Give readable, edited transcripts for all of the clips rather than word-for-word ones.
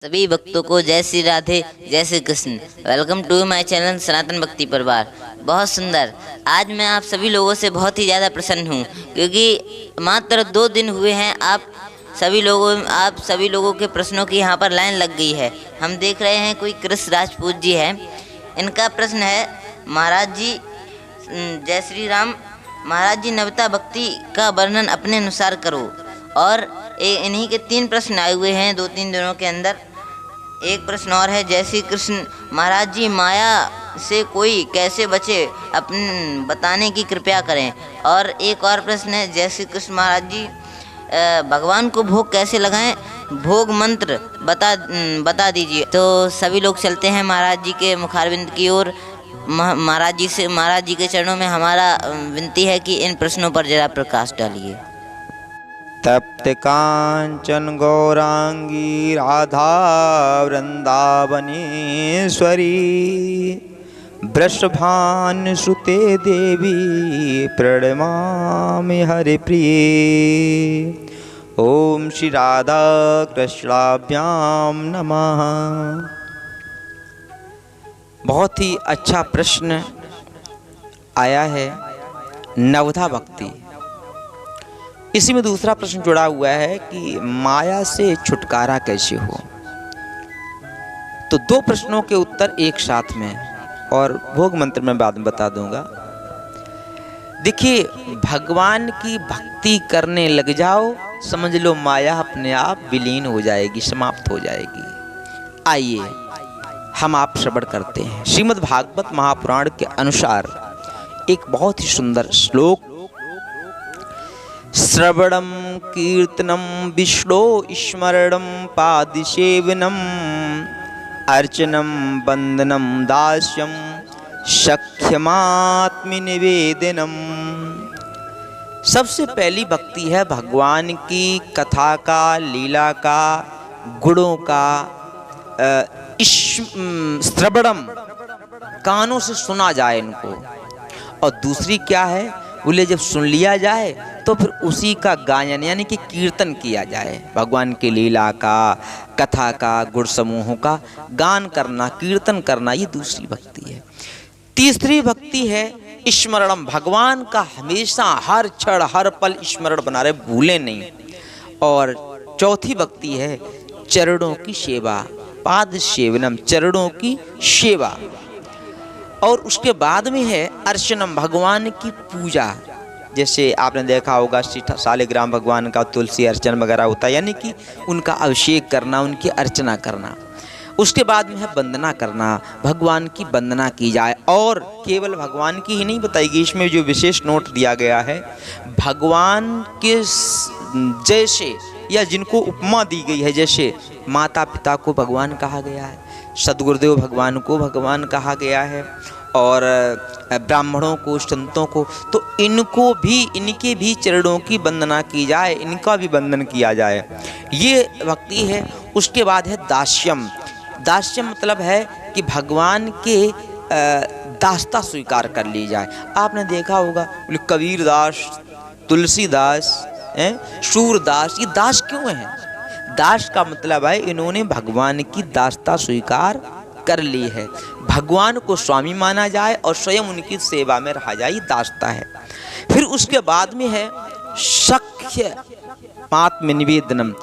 सभी भक्तों को जय श्री राधे, जय Shri Krishna. Welcome to my channel Sanatan Bhakti Parivar. बहुत सुंदर। आज मैं आप सभी लोगों से बहुत ही ज़्यादा प्रसन्न हूँ, क्योंकि मात्र 2 दिन हुए हैं आप सभी लोगों के प्रश्नों की यहाँ पर लाइन लग गई है। हम देख रहे हैं कोई कृष्ण राजपूत जी है। इनका प्रश्न है, महाराज जी जय श्री राम, महाराज जी नवता भक्ति का वर्णन अपने अनुसार करो। और इन्हीं के 3 प्रश्न आए हुए हैं 2-3 दिनों के अंदर। एक प्रश्न और है, जय श्री कृष्ण, महाराज जी माया से कोई कैसे बचे बताने की कृपा करें। और एक और प्रश्न है, जय श्री कृष्ण, महाराज जी भगवान को भोग कैसे लगाएं, भोग मंत्र बता दीजिए। तो सभी लोग चलते हैं महाराज जी के मुखारविंद की ओर। महाराज जी के चरणों में हमारा विनती है कि इन प्रश्नों पर जरा प्रकाश डालिए। तप्त कांचन गौरांगी राधा वृंदावनेश्वरी, वृषभानुसुते देवी प्रणमामि हरिप्रिये। ओम श्री राधा कृष्णाभ्याम नमः। बहुत ही अच्छा प्रश्न आया है, नवधा भक्ति। इसी में दूसरा प्रश्न जुड़ा हुआ है कि माया से छुटकारा कैसे हो। तो 2 प्रश्नों के उत्तर एक साथ में, और भोग मंत्र में बाद में बता दूंगा। देखिए, भगवान की भक्ति करने लग जाओ, समझ लो माया अपने आप विलीन हो जाएगी, समाप्त हो जाएगी। आइए हम आप श्रवण करते हैं। श्रीमद् भागवत महापुराण के अनुसार एक बहुत ही सुंदर श्लोक, श्रवणम कीर्तनम विष्णो स्मरणम पादसेवनम अर्चनम वंदनम दास्यम सख्यमात्म निवेदनम। सबसे पहली भक्ति है भगवान की कथा का, लीला का, गुणों का श्रवणम, कानों से सुना जाए इनको। और दूसरी क्या है, बोले जब सुन लिया जाए तो फिर उसी का गायन यानी कि कीर्तन किया जाए। भगवान की लीला का, कथा का, गुण समूहों का गान करना, कीर्तन करना, ये दूसरी भक्ति है। तीसरी भक्ति है स्मरणम, भगवान का हमेशा हर क्षण हर पल स्मरण बना रहे, भूले नहीं। और चौथी भक्ति है चरणों की सेवा, पाद सेवनम, चरणों की सेवा। और उसके बाद में है अर्चनम, भगवान की पूजा। जैसे आपने देखा होगा शालिग्राम भगवान का तुलसी अर्चन वगैरह होता है, यानी कि उनका अभिषेक करना, उनकी अर्चना करना। उसके बाद में है वंदना करना, भगवान की वंदना की जाए। और केवल भगवान की ही नहीं बताई गई, इसमें जो विशेष नोट दिया गया है, भगवान के जैसे या जिनको उपमा दी गई है, जैसे माता पिता को भगवान कहा गया है, सदगुरुदेव भगवान को भगवान कहा गया है, और ब्राह्मणों को, संतों को, तो इनके भी चरणों की वंदना की जाए, इनका भी वंदन किया जाए। ये भक्ति है। उसके बाद है दास्यम। दास्यम मतलब है कि भगवान के दास्ता स्वीकार कर ली जाए। आपने देखा होगा कबीरदास, तुलसीदास, सूरदास, ये दास क्यों हैं? दास का मतलब है इन्होंने भगवान की दास्ता स्वीकार कर ली है, भगवान को स्वामी माना जाए और स्वयं उनकी सेवा में रहा जाए, दास्ता है। फिर उसके बाद में है सख्य आत्म निवेदनम,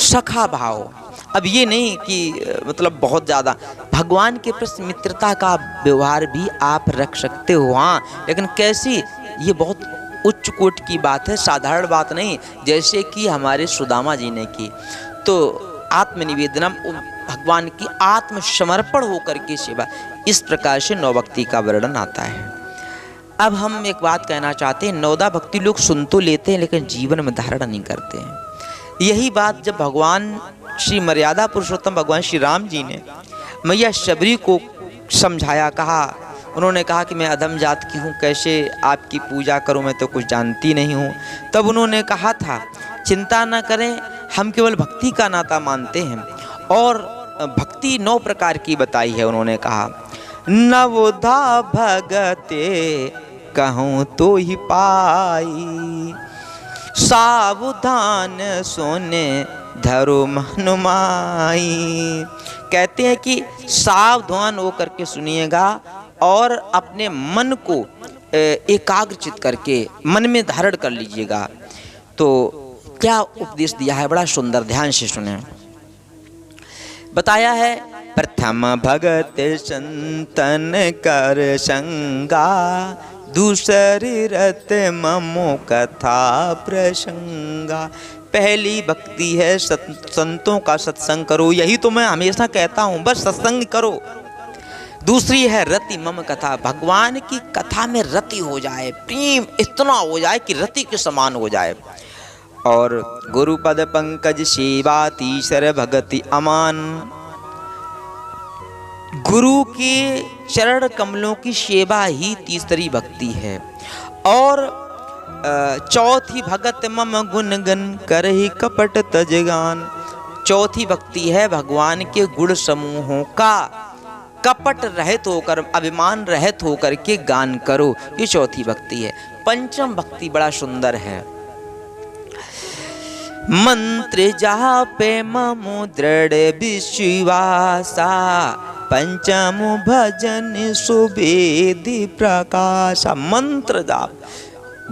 सखा भाव। अब ये नहीं कि मतलब बहुत ज़्यादा, भगवान के प्रति मित्रता का व्यवहार भी आप रख सकते हो, हाँ, लेकिन कैसी, ये बहुत उच्च कोट की बात है, साधारण बात नहीं, जैसे कि हमारे सुदामा जी ने की। तो आत्मनिवेदनम, भगवान की आत्मसमर्पण होकर के सेवा, इस प्रकार से नवभक्ति का वर्णन आता है। अब हम एक बात कहना चाहते हैं, नवदा भक्ति लोग सुन तो लेते हैं लेकिन जीवन में धारण नहीं करते हैं। यही बात जब भगवान श्री मर्यादा पुरुषोत्तम भगवान श्री राम जी ने मैया शबरी को समझाया, कहा, उन्होंने कहा कि मैं अधम जात की हूँ, कैसे आपकी पूजा करूँ, मैं तो कुछ जानती नहीं हूँ। तब उन्होंने कहा था, चिंता न करें, हम केवल भक्ति का नाता मानते हैं। और भक्ति 9 प्रकार की बताई है। उन्होंने कहा, नवधा भगते कहूँ तो ही पाई, सावधान सोने धरो मनुमाई। कहते हैं कि सावधान होकर के सुनिएगा और अपने मन को एकाग्रचित करके मन में धारण कर लीजिएगा। तो क्या उपदेश दिया है, बड़ा सुंदर, ध्यान से सुने। बताया है प्रथम भगत संतन कर संगा, दूसरी रत ममो कथा प्रसंगा। पहली भक्ति है संतों का सत्संग करो, यही तो मैं हमेशा कहता हूँ, बस सत्संग करो। दूसरी है रति मम कथा, भगवान की कथा में रति हो जाए, प्रेम इतना हो जाए कि रति के समान हो जाए। और गुरुपद पंकज सेवा तीसर भगति अमान, गुरु के चरण कमलों की सेवा ही तीसरी भक्ति है। और चौथी भगत मम गुण गन करहि कपट तजगान, चौथी भक्ति है भगवान के गुण समूहों का कपट रहित होकर, अभिमान रहित होकर के गान करो, ये चौथी भक्ति है। पंचम भक्ति बड़ा सुंदर है। मंत्र जापे ममो दृढ़ विश्वासा, पंचम भजन सुवेदि प्रकाशा। मंत्र जाप,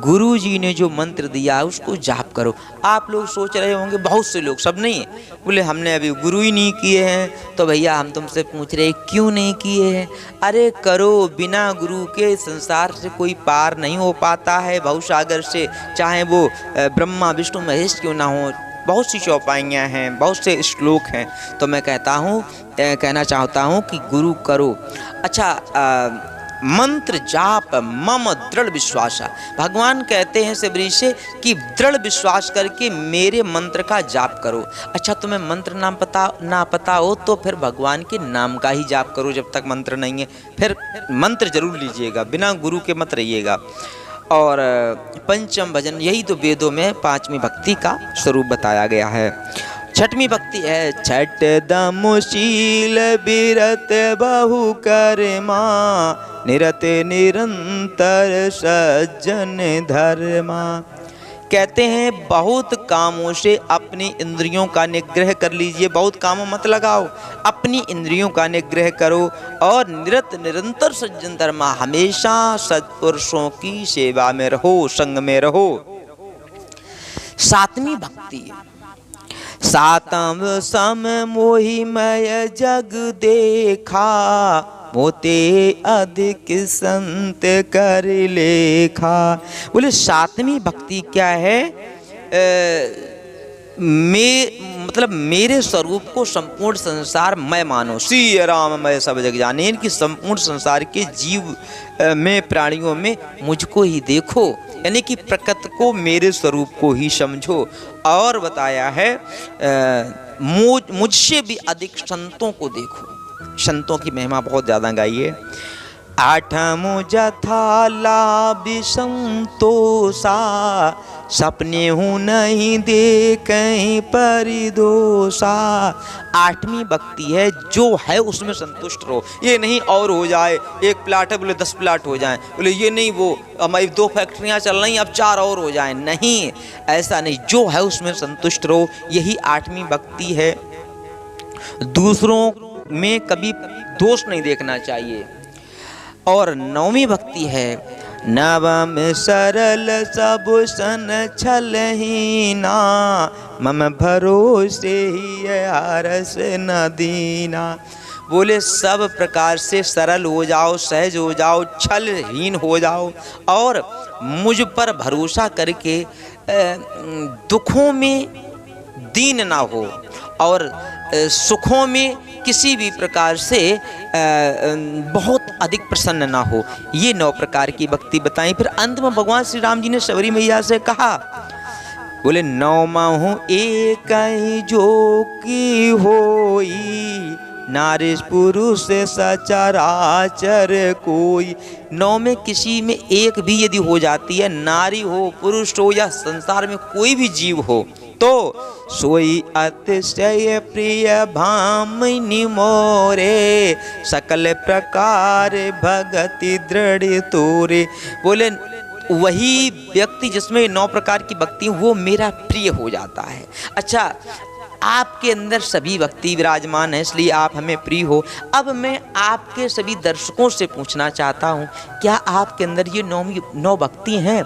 गुरु जी ने जो मंत्र दिया उसको जाप करो। आप लोग सोच रहे होंगे, बहुत से लोग, सब नहीं, बोले हमने अभी गुरु ही नहीं किए हैं, तो भैया हम तुमसे पूछ रहे क्यों नहीं किए हैं। अरे करो, बिना गुरु के संसार से कोई पार नहीं हो पाता है, भवसागर से, चाहे वो ब्रह्मा विष्णु महेश क्यों ना हो। बहुत सी चौपाइयाँ हैं, बहुत से श्लोक हैं। तो मैं कहना चाहता हूँ कि गुरु करो। अच्छा, मंत्र जाप मम दृढ़ विश्वास, भगवान कहते हैं सबरी से कि दृढ़ विश्वास करके मेरे मंत्र का जाप करो। अच्छा, तुम्हें मंत्र ना पता हो तो फिर भगवान के नाम का ही जाप करो, जब तक मंत्र नहीं है। फिर मंत्र जरूर लीजिएगा, बिना गुरु के मत रहिएगा। और पंचम भजन, यही तो वेदों में पांचवी भक्ति का स्वरूप बताया गया है। छठवीं भक्ति है छठ दमशील बिरत बहु कर्मा, निरत निरंतर सज्जन धर्मा। कहते हैं बहुत कामों से अपनी इंद्रियों का निग्रह कर लीजिए, बहुत कामों मत लगाओ, अपनी इंद्रियों का निग्रह करो और निरंतर सज्जन धर्मा, हमेशा सत्पुरुषों की सेवा में रहो, संग में रहो। सातवीं भक्ति, सातम सम मोहिमय जग देखा, मोते अधिक संत कर लेखा। बोले सातवीं भक्ति क्या है, मतलब मेरे स्वरूप को संपूर्ण संसार मैं मानो, श्री राम मैं सब जग जाने। इनकी संपूर्ण संसार के जीव में, प्राणियों में मुझको ही देखो, यानी कि प्रकृति को, मेरे स्वरूप को ही समझो। और बताया है मुझसे भी अधिक संतों को देखो, संतों की महिमा बहुत ज़्यादा गाई है। आठमो जथा लाभ संतोषा, सपने हूँ नहीं दे कहीं परिदोषा। आठवीं भक्ति है जो है उसमें संतुष्ट रहो, ये नहीं और हो जाए, एक प्लाट है बोले 10 प्लाट हो जाएं, बोले ये नहीं वो हमारी 2 फैक्ट्रियाँ चल रही अब 4 और हो जाएं, नहीं, ऐसा नहीं, जो है उसमें संतुष्ट रहो, यही आठवीं भक्ति है। दूसरों में कभी दोष नहीं देखना चाहिए। और नौवीं भक्ति है नवम सरल सब सन छलहीना, मम भरोसे ही हरस न दीना। बोले सब प्रकार से सरल हो जाओ, सहज हो जाओ, छलहीन हो जाओ और मुझ पर भरोसा करके दुखों में दीन ना हो और सुखों में किसी भी प्रकार से बहुत अधिक प्रसन्न ना हो। ये 9 प्रकार की भक्ति बताई। फिर अंत में भगवान श्री राम जी ने शबरी मैया से कहा, बोले 9 माहू एक ही जो की होई, नारी पुरुष सचराचर कोई। 9 में किसी में एक भी यदि हो जाती है, नारी हो, पुरुष हो या संसार में कोई भी जीव हो, तो सोई अतिशय प्रिय भामिनी मोरे, सकल प्रकार भगति दृढ़ तोरे। बोले वही व्यक्ति जिसमें 9 प्रकार की भक्ति वो मेरा प्रिय हो जाता है। अच्छा, आपके अंदर सभी भक्ति विराजमान है, इसलिए आप हमें प्रिय हो। अब मैं आपके सभी दर्शकों से पूछना चाहता हूँ, क्या आपके अंदर ये नौ भक्ति हैं?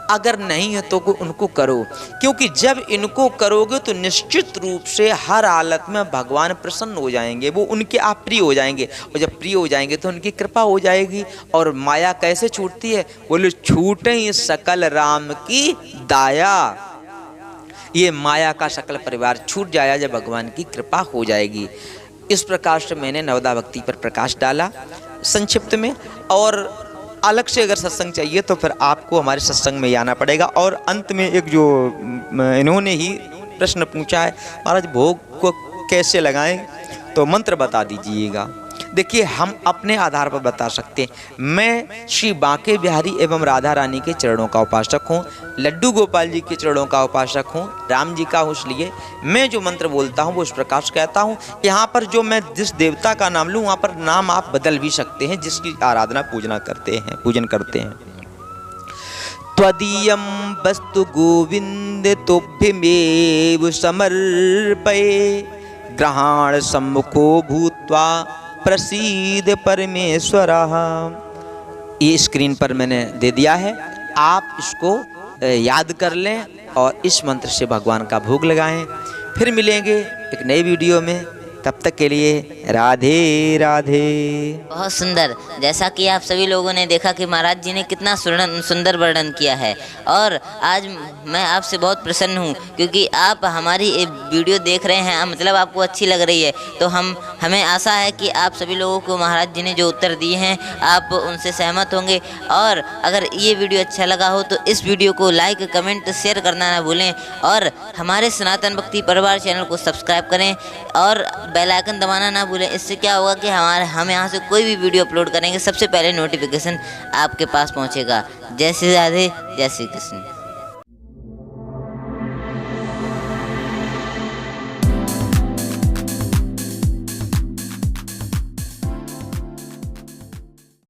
अगर नहीं है तो उनको करो, क्योंकि जब इनको करोगे तो निश्चित रूप से हर हालत में भगवान प्रसन्न हो जाएंगे, वो उनके आप प्रिय हो जाएंगे। और जब प्रिय हो जाएंगे तो उनकी कृपा हो जाएगी। और माया कैसे छूटती है? बोले छूटे ही सकल राम की दाया। ये माया का सकल परिवार छूट जाएगा जब भगवान की कृपा हो जाएगी। इस प्रकार से मैंने नवदा भक्ति पर प्रकाश डाला संक्षिप्त में। और अलग से अगर सत्संग चाहिए तो फिर आपको हमारे सत्संग में ही आना पड़ेगा। और अंत में एक जो इन्होंने ही प्रश्न पूछा है, महाराज भोग को कैसे लगाएं, तो मंत्र बता दीजिएगा। देखिए, हम अपने आधार पर बता सकते हैं। मैं श्री बांके बिहारी एवं राधा रानी के चरणों का उपासक हूँ, लड्डू गोपाल जी के चरणों का उपासक हूँ, राम जी का हूँ, इसलिए मैं जो मंत्र बोलता हूँ वो इस प्रकार से कहता हूँ। यहाँ पर जो मैं जिस देवता का नाम लूँ वहाँ पर नाम आप बदल भी सकते हैं, जिसकी आराधना पूजन करते हैं। त्वदीयं वस्तु गोविंद तुभ्यमेव समर्पये, ग्रहण सम्मुखो भूत्वा प्रसीद परमेश्वरः। ये स्क्रीन पर मैंने दे दिया है, आप इसको याद कर लें और इस मंत्र से भगवान का भोग लगाएं। फिर मिलेंगे एक नई वीडियो में, तब तक के लिए राधे राधे। बहुत सुंदर। जैसा कि आप सभी लोगों ने देखा कि महाराज जी ने कितना सुंदर वर्णन किया है। और आज मैं आपसे बहुत प्रसन्न हूँ, क्योंकि आप हमारी ये वीडियो देख रहे हैं, मतलब आपको अच्छी लग रही है। तो हमें आशा है कि आप सभी लोगों को महाराज जी ने जो उत्तर दिए हैं आप उनसे सहमत होंगे। और अगर ये वीडियो अच्छा लगा हो तो इस वीडियो को लाइक, कमेंट, शेयर करना ना भूलें। और हमारे सनातन भक्ति परिवार चैनल को सब्सक्राइब करें और बेल आइकन दबाना ना भूलें। इससे क्या होगा कि हम यहाँ से कोई भी वीडियो अपलोड करेंगे सबसे पहले नोटिफिकेशन आपके पास पहुँचेगा। जय श्री राधे, जय श्री कृष्ण।